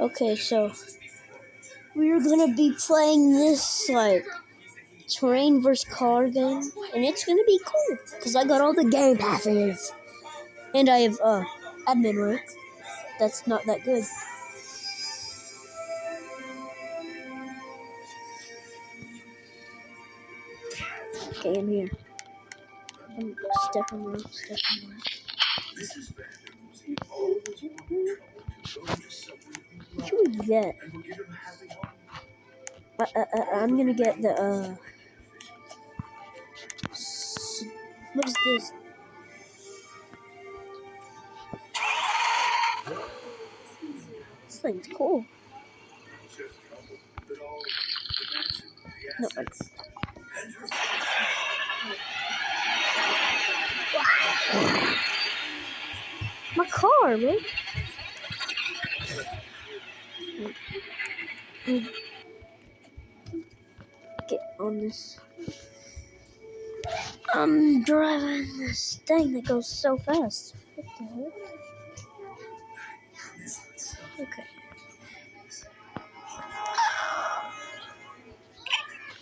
Okay, so we're gonna be playing this like train versus car game, and it's gonna be cool because I got all the game passes, and I have admin work. That's not that good. Okay, I'm here. I'm stepping around. What should we get? I'm gonna get the what is this? This thing's cool. No, my car, man. Get on this. I'm driving this thing that goes so fast. What the heck? Okay.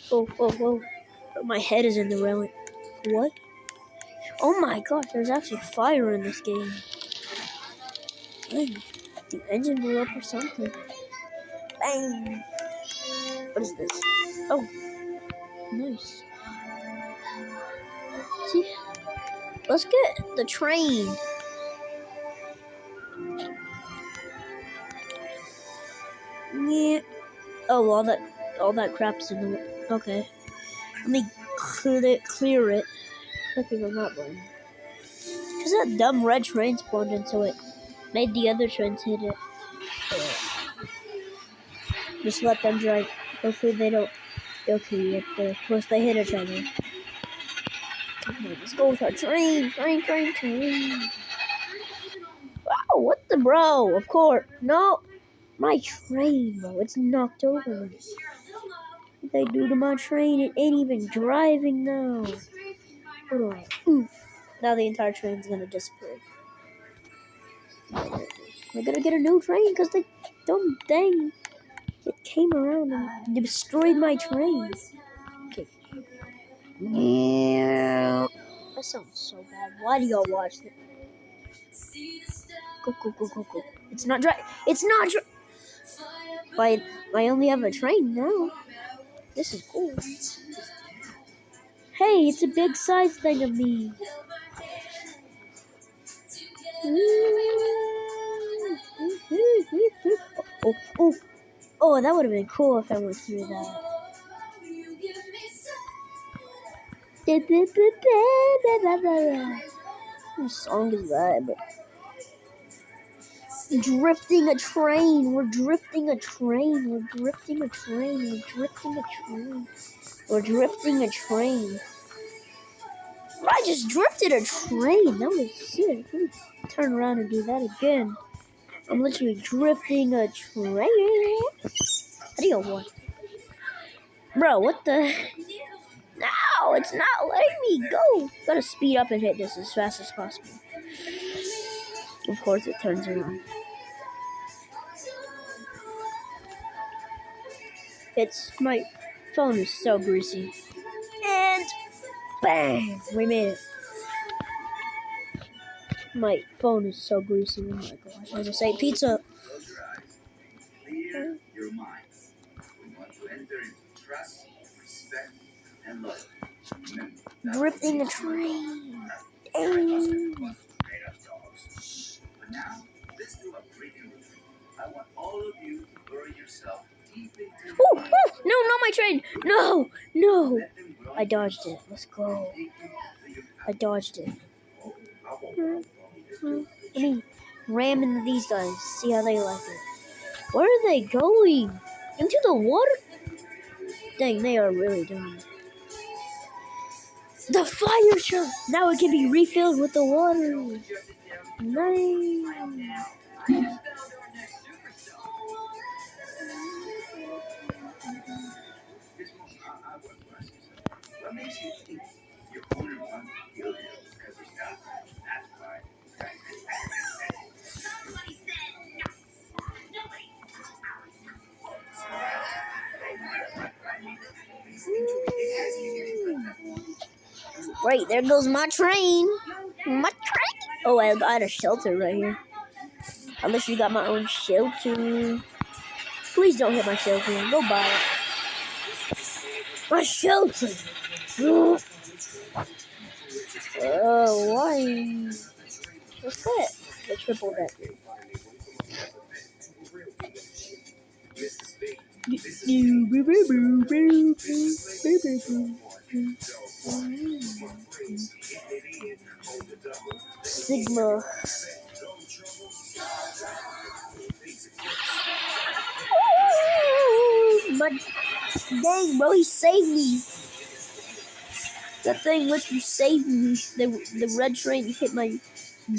Whoa. My head is in the railing. What? Oh my god, there's actually fire in this game. Dang. The engine blew up or something. Bang! What is this? Oh. Nice. See? Let's get the train. Yeah. Oh, all that crap's in the way. Okay. Let me clear it. Clicking on that button. Because that dumb red train spawned into it. Made the other trains hit it. Just let them drive. Hopefully they don't. Okay, of course they hit each other. Okay, let's go with our train. Wow, what the bro? Of course. No. My train, bro. It's knocked over me. What they do to my train? It ain't even driving now. Hold on. Oof. Now the entire train's gonna disappear. We're gonna get a new train because the dumb thing, it came around and destroyed my train. Okay. Yeah. That sounds so bad. Why do y'all watch that? Go. It's not dry. I only have a train now. This is cool. Hey, it's a big size thing of me. Oh, that would have been cool if I went through that. What song is that? Drifting a train. We're drifting a train. I just drifted a train. That was sick. Let me turn around and do that again. I'm literally drifting a train. How do you want? Bro, what the? No, it's not letting me go. Gotta speed up and hit this as fast as possible. Of course, it turns around. My phone is so greasy. And bang, we made it. My phone is so greasy. Oh my gosh, I just ate pizza. Your mind. We want to enter into trust, respect, and love. Drifting a train. But now, let's do a breathing retreat. I want all of you to bury yourself deep into No, not my train. No. I dodged it. Let's go. I dodged it. Let me ram into these guys. See how they like it. Where are they going? Into the water? Dang, they are really dumb. The fire truck! Now it can be refilled with the water. Nice. What makes you think your owner wants to kill you because he's not? That's why. Great, there goes my train. My train. Oh, I got a shelter right here. I literally got my own shelter. Please don't hit my shelter. Go buy it. My shelter. Oh, why? What's that? The triple decker. Sigma. My dang, bro, he saved me. That thing literally saved me. The red train hit my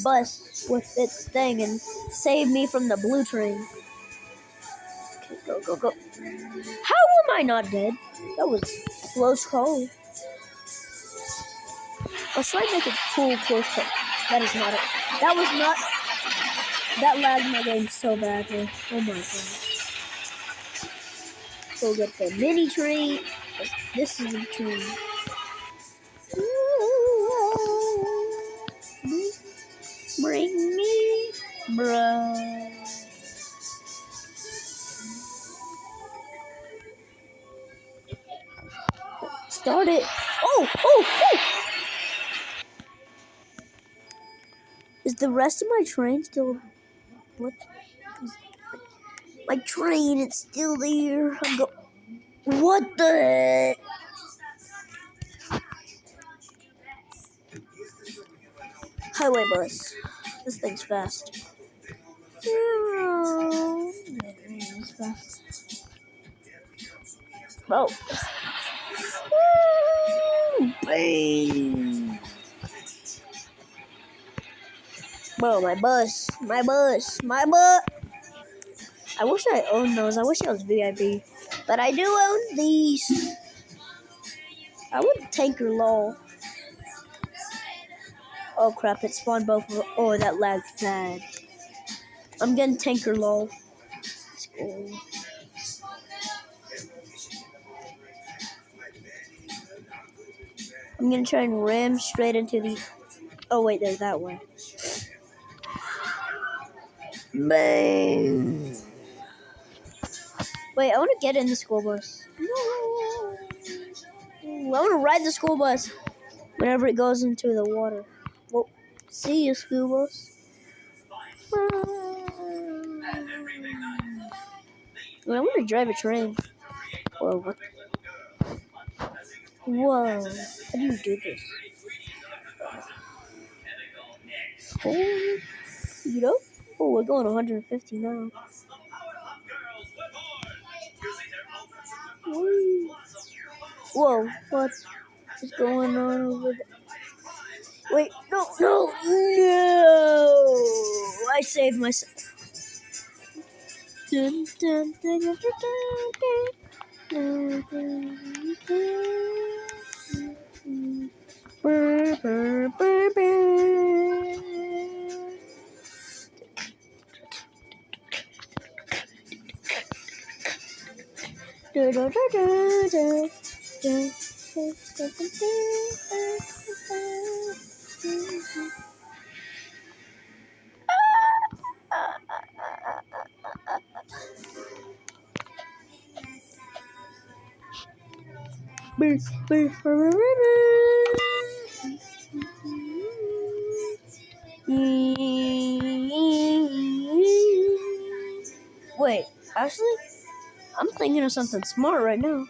bus with its thing and saved me from the blue train. Okay, go, go, go. How am I not dead? That was close call. I'll try to make a cool close call. That is not it. That was not. That lagged my game so badly. Oh my god. Go get the mini train. This is the train. Bring me, bruh. Start it. Oh, oh, oh! Is the rest of my train still? What? My train, it's still there. I'm go. What the? Highway bus. This thing's fast. Yeah, it's fast. Oh. Bang. Bro, my bus. My bus. My bus. I wish I owned those. I wish I was VIP. But I do own these. I would tanker lol. Oh crap, it spawned both of them. Oh, that lagged bad. I'm getting tanker lol. Let's go. I'm gonna try and ram straight into the... Oh wait, they're that way. Bang! Wait, I wanna get in the school bus. No. I wanna ride the school bus whenever it goes into the water. Well, see you, school bus. Well, I wanna drive a train. Whoa, what? Whoa, how do you do this? You know? Oh, we're going 150 now. Whoa, what is going on over there? Wait, no, no, no! I saved myself. Dun, dun, dun, dun, dun, dun, dun. Burr, burr, burr, burr. Da, da, da, da, da. Wait, actually, I'm thinking of something smart right now.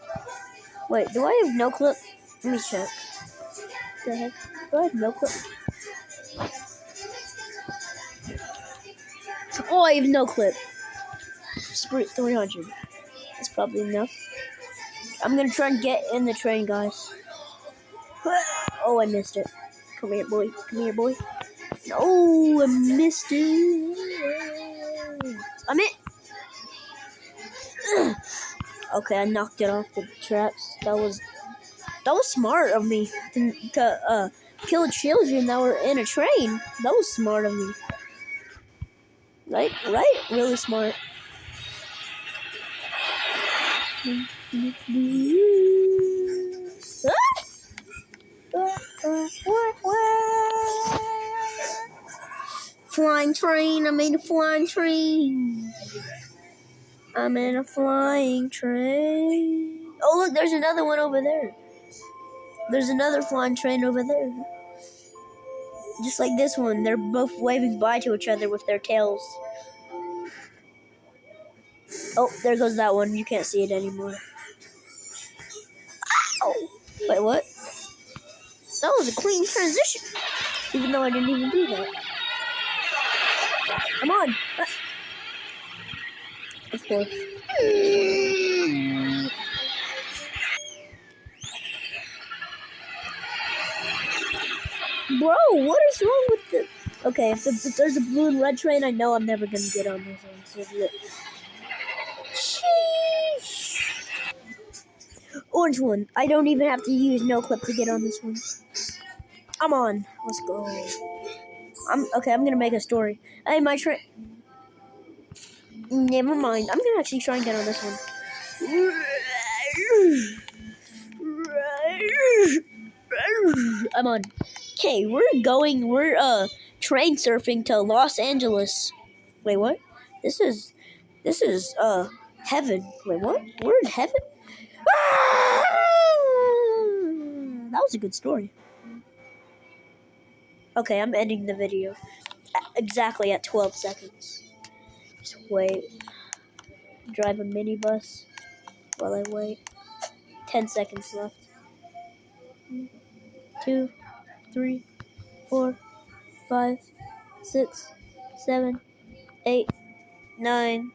Wait, do I have no clip? Let me check. The heck? Do I have no clip? Oh, I have no clip. Sprint 300. That's probably enough. I'm gonna try and get in the train, guys. Oh, I missed it. Come here, boy. Come here, boy. No, I missed it. I'm in. Okay, I knocked it off the tracks. That was smart of me to kill children that were in a train. That was smart of me. Right? Really smart. Flying train, I'm in a flying train. I'm in a flying train. Oh, look, there's another one over there. There's another flying train over there. Just like this one, they're both waving bye to each other with their tails. Oh, there goes that one. You can't see it anymore. Oh, wait, what? That was a clean transition. Even though I didn't even do that. Come on. Of course. Bro, what is wrong with the... Okay, if there's a blue and red train, I know I'm never going to get on this one. So sheesh. Orange one. I don't even have to use no clip to get on this one. I'm on. Let's go. I'm going to make a story. Hey, my train... Never mind. I'm going to actually try and get on this one. I'm on. Okay, we're train surfing to Los Angeles. Wait, what? This is heaven. Wait, what? We're in heaven? That was a good story. Okay, I'm ending the video. Exactly at 12 seconds. Just wait. Drive a minibus while I wait. 10 seconds left. 2, 3, 4, 5, 6, 7, 8, 9,